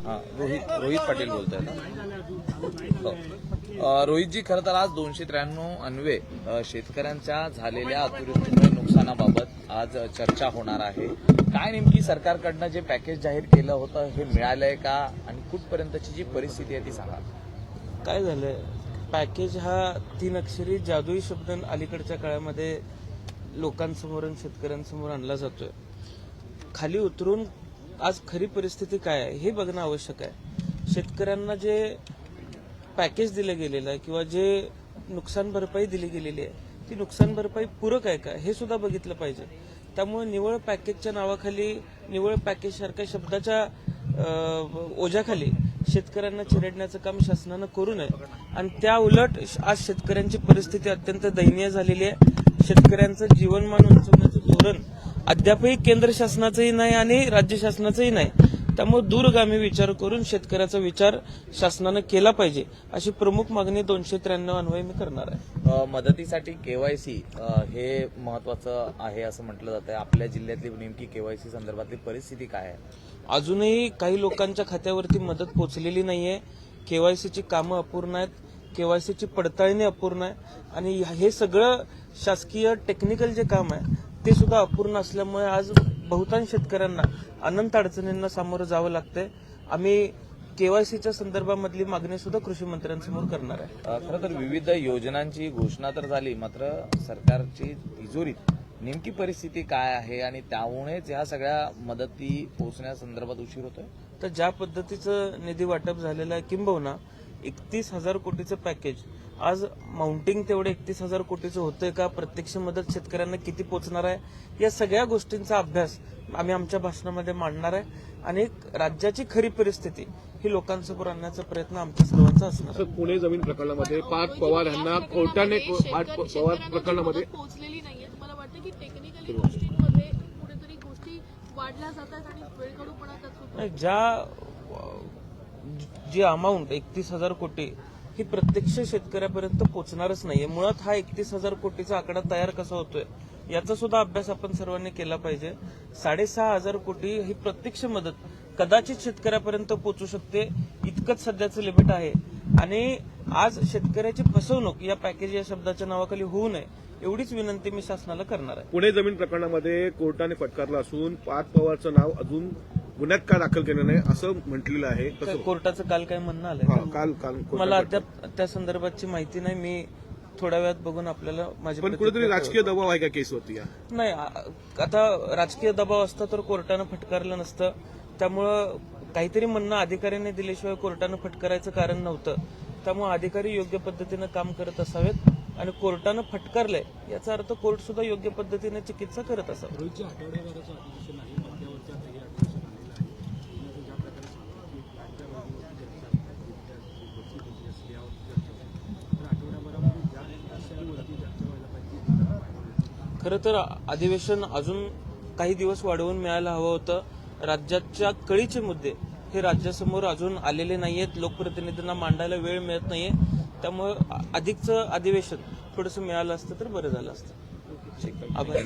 रोहित पाटील बोलतोय ना. रोहितजी, खरं तर आज 293 अन्वे शेतकऱ्यांच्या झालेल्या अतिवृष्टीमुळे नुकसानाबाबत आज चर्चा होणार आहे. काय नेमकी सरकारकडनं जे पॅकेज जाहीर केलं होतं हे मिळालंय का, आणि कुठपर्यंतची जी परिस्थिती आहे ती सांगा. काय झालंय, पॅकेज हा 3 अक्षरी जादुई शब्द अलीकडच्या काळामध्ये लोकांसमोर आणि शेतकऱ्यांसमोर आणला जातोय. खाली उतरून आज खरी परिस्थिती काय आहे हे बघणं आवश्यक आहे. शेतकऱ्यांना जे पॅकेज दिलं गेलेलं आहे किंवा जे नुकसान भरपाई दिली गेलेली आहे ती नुकसान भरपाई पूरक आहे का हे सुद्धा बघितलं पाहिजे. त्यामुळे निव्वळ पॅकेजच्या नावाखाली, निव्वळ पॅकेज सारख्या शब्दाच्या ओझ्याखाली शेतकऱ्यांना चिरडण्याचं काम शासनानं करू नये. आणि त्या उलट आज शेतकऱ्यांची परिस्थिती अत्यंत दयनीय झालेली आहे. शेतकऱ्यांचं जीवनमान उंचवण्याचं धोरण अद्यापही केंद्र शासनाचंही नाही आणि राज्य शासनाचंही नाही. त्यामुळे दूरगामी विचार करून शेतकऱ्याचा विचार शासनानं केला पाहिजे, अशी प्रमुख मागणी 293 अन्वये मी करणार आहे. मदतीसाठी केवायसी हे महत्वाचं आहे असं म्हटलं जात आहे. आपल्या जिल्ह्यातली नेमकी केवायसी संदर्भातली परिस्थिती काय आहे? अजूनही काही लोकांच्या खात्यावरती मदत पोहोचलेली नाहीये. केवायसीची कामं अपूर्ण आहेत, केवायसीची पडताळणी अपूर्ण आहे आणि हे सगळं शासकीय टेक्निकल जे काम आहे ते सुद्धा अपूर्ण असल्यामुळे आज बहुतांश शेतकऱ्यांना अनंत अडचणींना सामोरं जावं लागतंय. आम्ही केवायसीच्या संदर्भामधली मागणी सुद्धा कृषी मंत्र्यांसमोर करणार आहे. खरं तर विविध योजनांची घोषणा तर झाली, मात्र सरकारची तिजोरीत नेमकी परिस्थिती काय आहे आणि त्यामुळेच ह्या सगळ्या मदती पोहोचण्यासंदर्भात उशीर होतोय. तर ज्या पद्धतीचं निधी वाटप झालेलं आहे, किंबहुना 31,000 कोटीचं पॅकेज आज माउंटिंग तेवढे 31,000 कोटीचं होतंय का, प्रत्यक्ष मदत शेतकऱ्यांना किती पोहोचणार आहे, या सगळ्या गोष्टींचा अभ्यास आम्ही आमच्या भाषणामध्ये मांडणार आहे. आणि राज्याची खरी परिस्थिती ही लोकांसमोर आणण्याचा प्रयत्न आमच्या सर्वांचा असणार. पुणे जमीन प्रकरणामध्ये पार्थ पवार यांना कोर्टाने पार्थ पवार प्रकरणामध्ये पोहोचलेली नाहीये. तुम्हाला वाटतं की टेक्निकली गोष्टींमध्ये कुठेतरी गोष्टी वाढल्या जातात आणि वेळकाढूपणा त्यात होतो? जी अमाऊंट 31,000 कोटी ही प्रत्यक्ष शेतकऱ्यापर्यंत पोहोचणारच नाहीये. मुळात हा 31,000 कोटीचा आकडा तयार कसा होतोय याचा सुद्धा अभ्यास आपण सर्वांनी केला पाहिजे. 6,500 कोटी ही प्रत्यक्ष मदत कदाचित शेतकऱ्यापर्यंत पोहोचू शकते, इतकंच सध्याचं लिमिट आहे. आणि आज शेतकऱ्याची फसवणूक या पॅकेज या शब्दाच्या नावाखाली होऊ नये एवढीच विनंती मी शासनाला करणार आहे. पुणे जमीन प्रकरणामध्ये कोर्टाने फटकारलं असून पार्थ पवारचं नाव अजून गुन्ह्यात का दाखल केलं नाही असं म्हटलेलं आहे. कोर्टाचं काल काय म्हणणं आलंय? काल मला अद्याप त्या संदर्भातची माहिती नाही. मी थोड्या वेळात बघून आपल्याला माझी पण कुठेतरी राजकीय दबाव आहे का केसवरती? नाही, आता राजकीय दबाव असता तर कोर्टानं फटकारलं नसतं. त्यामुळं काहीतरी म्हणणं अधिकाऱ्यांनी दिल्याशिवाय कोर्टानं फटकारायचं कारण नव्हतं. त्यामुळे अधिकारी योग्य पद्धतीनं काम करत असावेत आणि कोर्टानं फटकारलंय याचा अर्थ कोर्ट सुद्धा योग्य पद्धतीने चिकित्सा करत असावं. खरं तर अधिवेशन अजून काही दिवस वाढवून मिळायला हवं होतं. राज्याच्या कळीचे मुद्दे हे राज्यासमोर अजून आलेले नाहीयेत, लोकप्रतिनिधींना मांडायला वेळ मिळत नाहीये. त्यामुळे अधिकचं अधिवेशन थोडंसं मिळालं असतं तर बरं झालं असतं. आभार.